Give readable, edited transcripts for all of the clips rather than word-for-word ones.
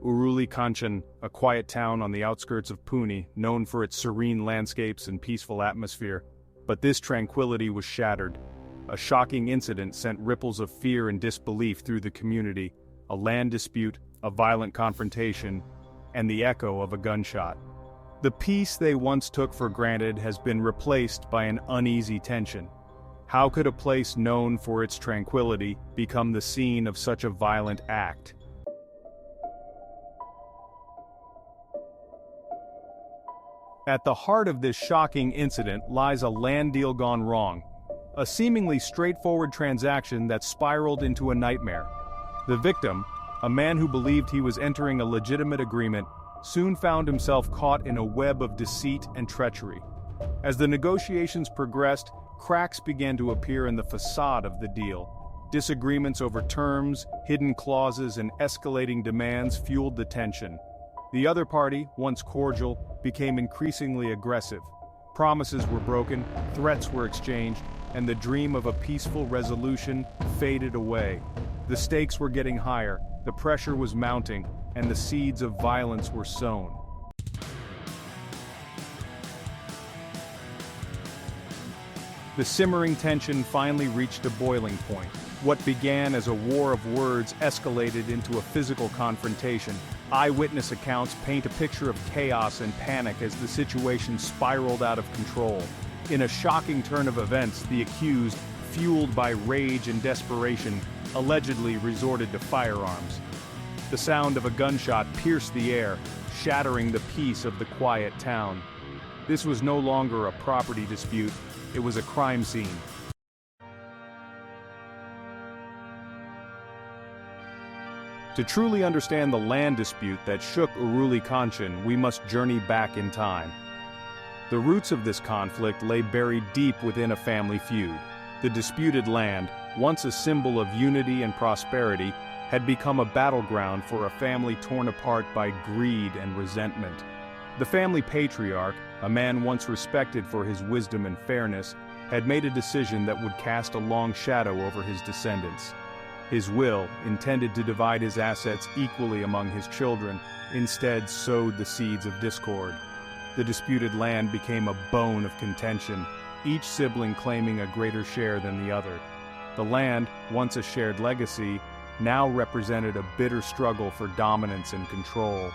Uruli Kanchan, a quiet town on the outskirts of Pune, known for its serene landscapes and peaceful atmosphere. But this tranquility was shattered. A shocking incident sent ripples of fear and disbelief through the community, a land dispute, a violent confrontation, and the echo of a gunshot. The peace they once took for granted has been replaced by an uneasy tension. How could a place known for its tranquility become the scene of such a violent act? At the heart of this shocking incident lies a land deal gone wrong, a seemingly straightforward transaction that spiraled into a nightmare. The victim, a man who believed he was entering a legitimate agreement, soon found himself caught in a web of deceit and treachery. As the negotiations progressed, cracks began to appear in the facade of the deal. Disagreements over terms, hidden clauses, and escalating demands fueled the tension. The other party, once cordial, became increasingly aggressive. Promises were broken, threats were exchanged, and the dream of a peaceful resolution faded away. The stakes were getting higher, the pressure was mounting, and the seeds of violence were sown. The simmering tension finally reached a boiling point. What began as a war of words escalated into a physical confrontation. Eyewitness accounts paint a picture of chaos and panic as the situation spiraled out of control. In a shocking turn of events, the accused, fueled by rage and desperation, allegedly resorted to firearms. The sound of a gunshot pierced the air, shattering the peace of the quiet town. This was no longer a property dispute, it was a crime scene. To truly understand the land dispute that shook Uruli Kanchan, we must journey back in time. The roots of this conflict lay buried deep within a family feud. The disputed land, once a symbol of unity and prosperity, had become a battleground for a family torn apart by greed and resentment. The family patriarch, a man once respected for his wisdom and fairness, had made a decision that would cast a long shadow over his descendants. His will, intended to divide his assets equally among his children, instead sowed the seeds of discord. The disputed land became a bone of contention, each sibling claiming a greater share than the other. The land, once a shared legacy, now represented a bitter struggle for dominance and control.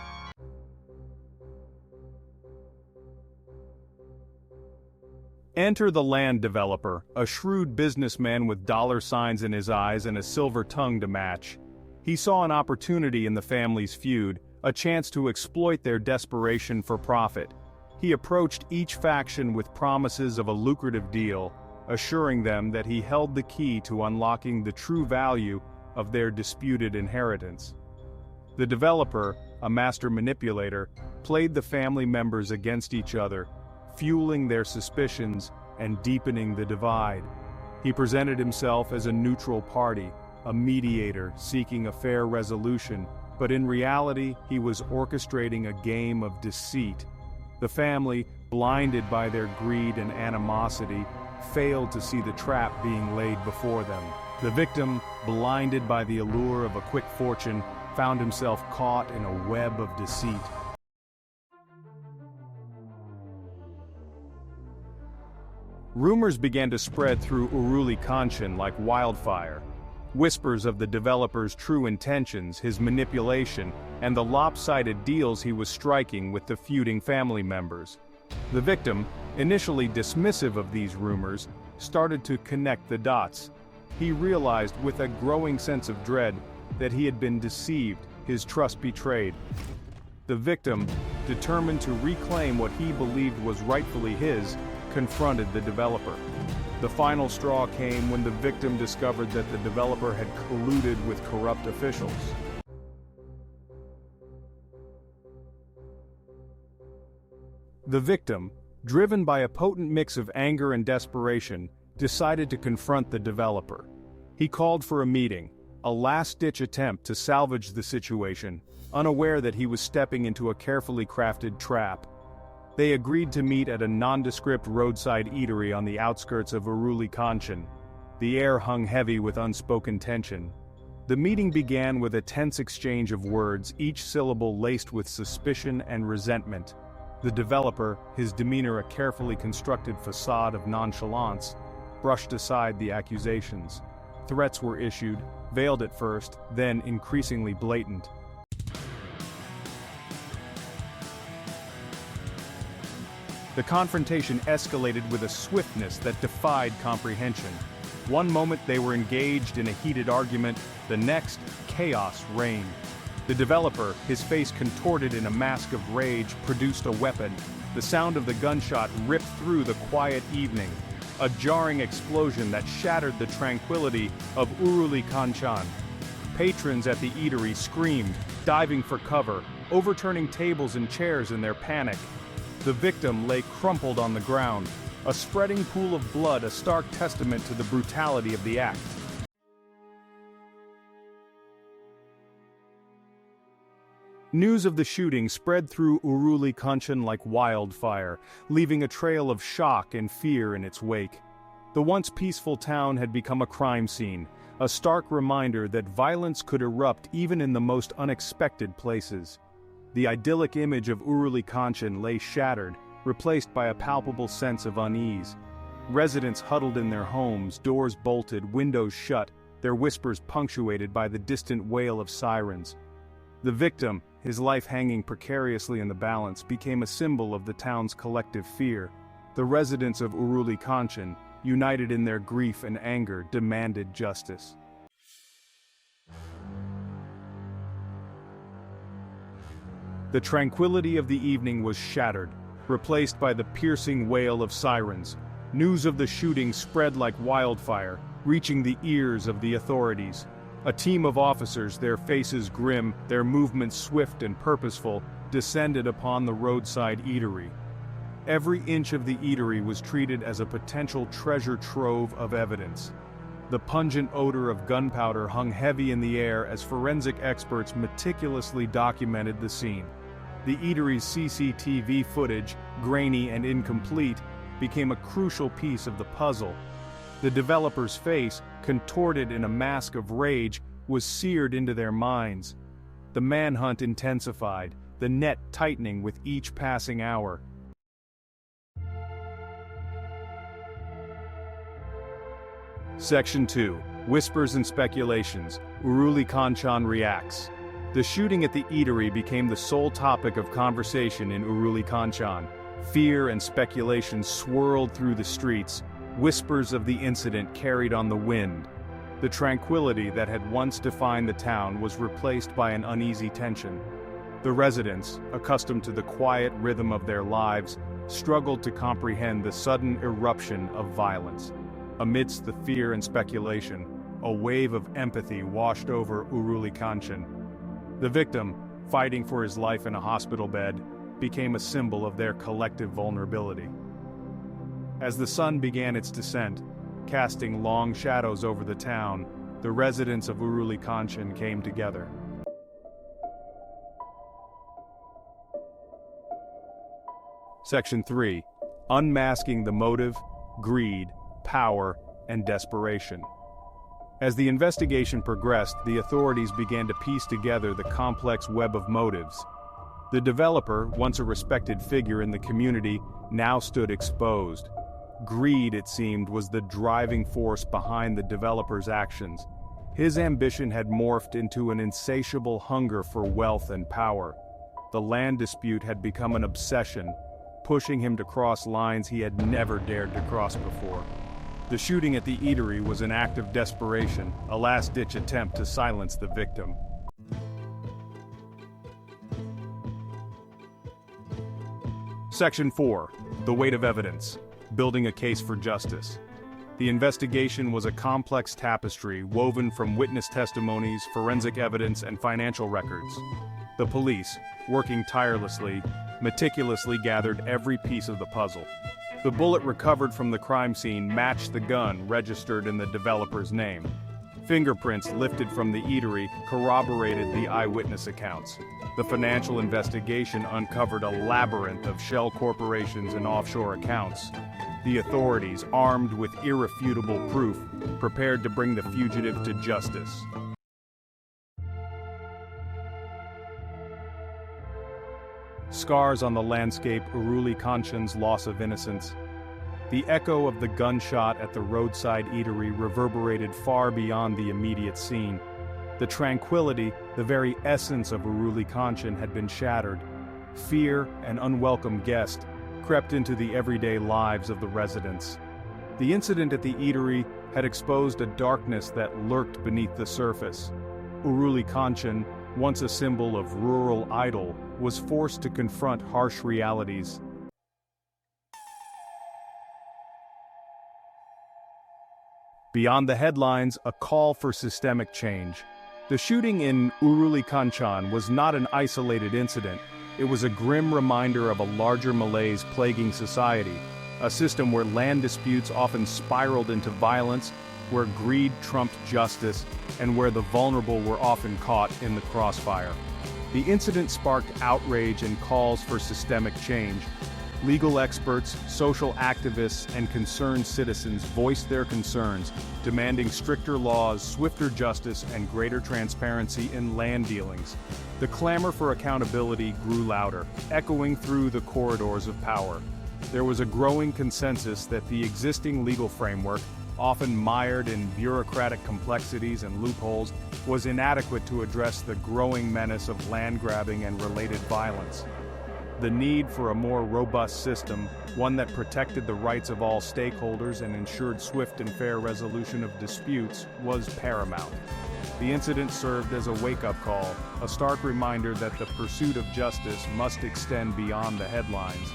Enter the land developer, a shrewd businessman with dollar signs in his eyes and a silver tongue to match. He saw an opportunity in the family's feud, a chance to exploit their desperation for profit. He approached each faction with promises of a lucrative deal, assuring them that he held the key to unlocking the true value of their disputed inheritance. The developer, a master manipulator, played the family members against each other, fueling their suspicions and deepening the divide. He presented himself as a neutral party, a mediator seeking a fair resolution, but in reality he was orchestrating a game of deceit. The family, blinded by their greed and animosity, failed to see the trap being laid before them. The victim, blinded by the allure of a quick fortune, found himself caught in a web of deceit. Rumors began to spread through Uruli Kanchan like wildfire. Whispers of the developer's true intentions, his manipulation, and the lopsided deals he was striking with the feuding family members. The victim, initially dismissive of these rumors, started to connect the dots. He realized with a growing sense of dread that he had been deceived, his trust betrayed. The victim, determined to reclaim what he believed was rightfully his, confronted the developer. The final straw came when the victim discovered that the developer had colluded with corrupt officials. The victim, driven by a potent mix of anger and desperation, decided to confront the developer. He called for a meeting, a last-ditch attempt to salvage the situation, unaware that he was stepping into a carefully crafted trap. They agreed to meet at a nondescript roadside eatery on the outskirts of Uruli Kanchan. The air hung heavy with unspoken tension. The meeting began with a tense exchange of words, each syllable laced with suspicion and resentment. The developer, his demeanor a carefully constructed facade of nonchalance, brushed aside the accusations. Threats were issued, veiled at first, then increasingly blatant. The confrontation escalated with a swiftness that defied comprehension. One moment they were engaged in a heated argument, the next, chaos reigned. The developer, his face contorted in a mask of rage, produced a weapon. The sound of the gunshot ripped through the quiet evening, a jarring explosion that shattered the tranquility of Uruli Kanchan. Patrons at the eatery screamed, diving for cover, overturning tables and chairs in their panic. The victim lay crumpled on the ground, a spreading pool of blood, a stark testament to the brutality of the act. News of the shooting spread through Uruli Kanchan like wildfire, leaving a trail of shock and fear in its wake. The once peaceful town had become a crime scene, a stark reminder that violence could erupt even in the most unexpected places. The idyllic image of Uruli Kanchan lay shattered, replaced by a palpable sense of unease. Residents huddled in their homes, doors bolted, windows shut, their whispers punctuated by the distant wail of sirens. The victim, his life hanging precariously in the balance, became a symbol of the town's collective fear. The residents of Uruli Kanchan, united in their grief and anger, demanded justice. The tranquility of the evening was shattered, replaced by the piercing wail of sirens. News of the shooting spread like wildfire, reaching the ears of the authorities. A team of officers, their faces grim, their movements swift and purposeful, descended upon the roadside eatery. Every inch of the eatery was treated as a potential treasure trove of evidence. The pungent odor of gunpowder hung heavy in the air as forensic experts meticulously documented the scene. The eatery's CCTV footage, grainy and incomplete, became a crucial piece of the puzzle. The developer's face, contorted in a mask of rage, was seared into their minds. The manhunt intensified, the net tightening with each passing hour. Section 2. Whispers and Speculations. Uruli Kanchan reacts. The shooting at the eatery became the sole topic of conversation in Uruli Kanchan. Fear and speculation swirled through the streets, whispers of the incident carried on the wind. The tranquility that had once defined the town was replaced by an uneasy tension. The residents, accustomed to the quiet rhythm of their lives, struggled to comprehend the sudden eruption of violence. Amidst the fear and speculation, a wave of empathy washed over Uruli Kanchan. The victim, fighting for his life in a hospital bed, became a symbol of their collective vulnerability. As the sun began its descent, casting long shadows over the town, the residents of Uruli Kanchan came together. Section 3. Unmasking the motive, greed, power, and desperation. As the investigation progressed, the authorities began to piece together the complex web of motives. The developer, once a respected figure in the community, now stood exposed. Greed, it seemed, was the driving force behind the developer's actions. His ambition had morphed into an insatiable hunger for wealth and power. The land dispute had become an obsession, pushing him to cross lines he had never dared to cross before. The shooting at the eatery was an act of desperation, a last-ditch attempt to silence the victim. Section 4. The weight of evidence. Building a case for justice. The investigation was a complex tapestry woven from witness testimonies, forensic evidence, and financial records. The police, working tirelessly, meticulously gathered every piece of the puzzle. The bullet recovered from the crime scene matched the gun registered in the developer's name. Fingerprints lifted from the eatery corroborated the eyewitness accounts. The financial investigation uncovered a labyrinth of shell corporations and offshore accounts. The authorities, armed with irrefutable proof, prepared to bring the fugitive to justice. scars on the landscape Uruli Kanchan's loss of innocence. The echo of the gunshot at the roadside eatery reverberated far beyond the immediate scene. The tranquility, the very essence of Uruli Kanchan had been shattered. Fear, an unwelcome guest, crept into the everyday lives of the residents. The incident at the eatery had exposed a darkness that lurked beneath the surface. Uruli Kanchan, once a symbol of rural idol, was forced to confront harsh realities. Beyond the headlines, a call for systemic change. The shooting in Uruli Kanchan was not an isolated incident. It was a grim reminder of a larger malaise plaguing society, a system where land disputes often spiraled into violence, where greed trumped justice, and where the vulnerable were often caught in the crossfire. The incident sparked outrage and calls for systemic change. Legal experts, social activists, and concerned citizens voiced their concerns, demanding stricter laws, swifter justice, and greater transparency in land dealings. The clamor for accountability grew louder, echoing through the corridors of power. There was a growing consensus that the existing legal framework, often mired in bureaucratic complexities and loopholes, was inadequate to address the growing menace of land grabbing and related violence. The need for a more robust system, one that protected the rights of all stakeholders and ensured swift and fair resolution of disputes, was paramount. The incident served as a wake-up call, a stark reminder that the pursuit of justice must extend beyond the headlines.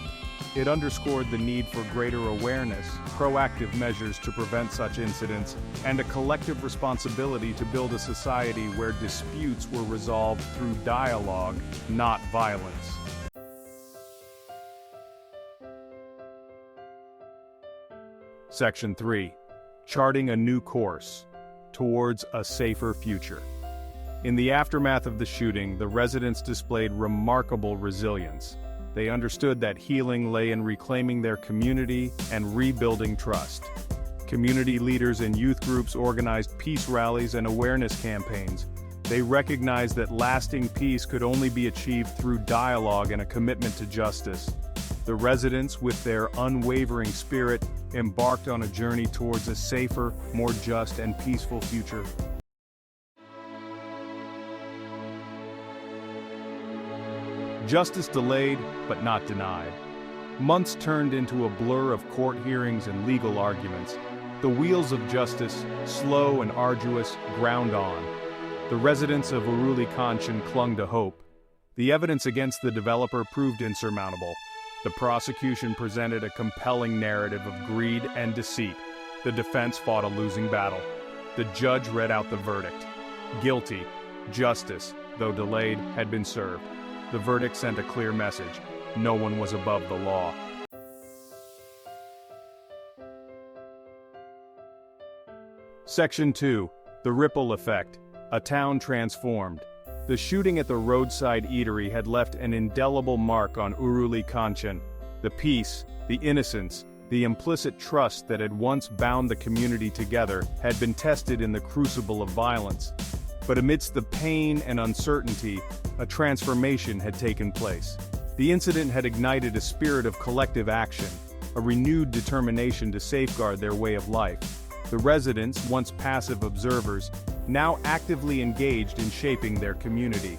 It underscored the need for greater awareness, proactive measures to prevent such incidents, and a collective responsibility to build a society where disputes were resolved through dialogue, not violence. Section 3. Charting a new course towards a safer future. In the aftermath of the shooting, the residents displayed remarkable resilience. They understood that healing lay in reclaiming their community and rebuilding trust. Community leaders and youth groups organized peace rallies and awareness campaigns. They recognized that lasting peace could only be achieved through dialogue and a commitment to justice. The residents, with their unwavering spirit, embarked on a journey towards a safer, more just, and peaceful future. Justice delayed, but not denied. Months turned into a blur of court hearings and legal arguments. The wheels of justice, slow and arduous, ground on. The residents of Uruli Kanchan clung to hope. The evidence against the developer proved insurmountable. The prosecution presented a compelling narrative of greed and deceit. The defense fought a losing battle. The judge read out the verdict. Guilty. Justice, though delayed, had been served. The verdict sent a clear message. No one was above the law. Section 2. The Ripple Effect. A town transformed. The shooting at the roadside eatery had left an indelible mark on Uruli Kanchan. The peace, the innocence, the implicit trust that had once bound the community together had been tested in the crucible of violence. But amidst the pain and uncertainty, a transformation had taken place. The incident had ignited a spirit of collective action, a renewed determination to safeguard their way of life. The residents, once passive observers, now actively engaged in shaping their community.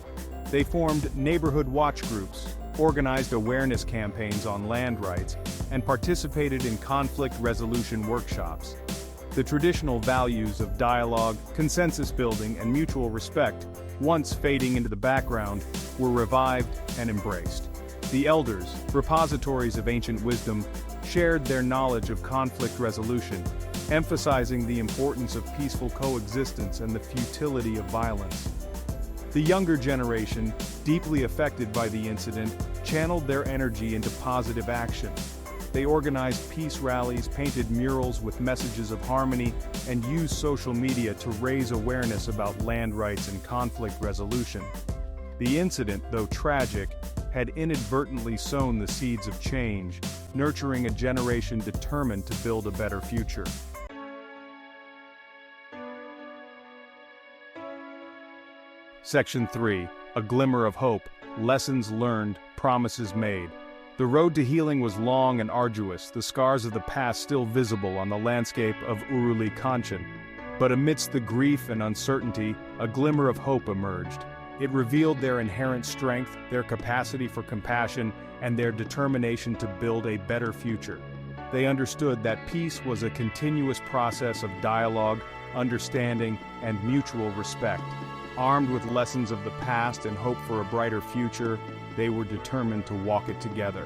They formed neighborhood watch groups, organized awareness campaigns on land rights, and participated in conflict resolution workshops. The traditional values of dialogue, consensus building, and mutual respect, once fading into the background, were revived and embraced. The elders, repositories of ancient wisdom, shared their knowledge of conflict resolution, emphasizing the importance of peaceful coexistence and the futility of violence. The younger generation, deeply affected by the incident, channeled their energy into positive action. They organized peace rallies, painted murals with messages of harmony, and used social media to raise awareness about land rights and conflict resolution. The incident, though tragic, had inadvertently sown the seeds of change, nurturing a generation determined to build a better future. Section 3. A Glimmer of Hope. Lessons Learned, promises made. The road to healing was long and arduous, the scars of the past still visible on the landscape of Uruli Kanchan. But amidst the grief and uncertainty, a glimmer of hope emerged. It revealed their inherent strength, their capacity for compassion, and their determination to build a better future. They understood that peace was a continuous process of dialogue, understanding, and mutual respect. Armed with lessons of the past and hope for a brighter future, they were determined to walk it together.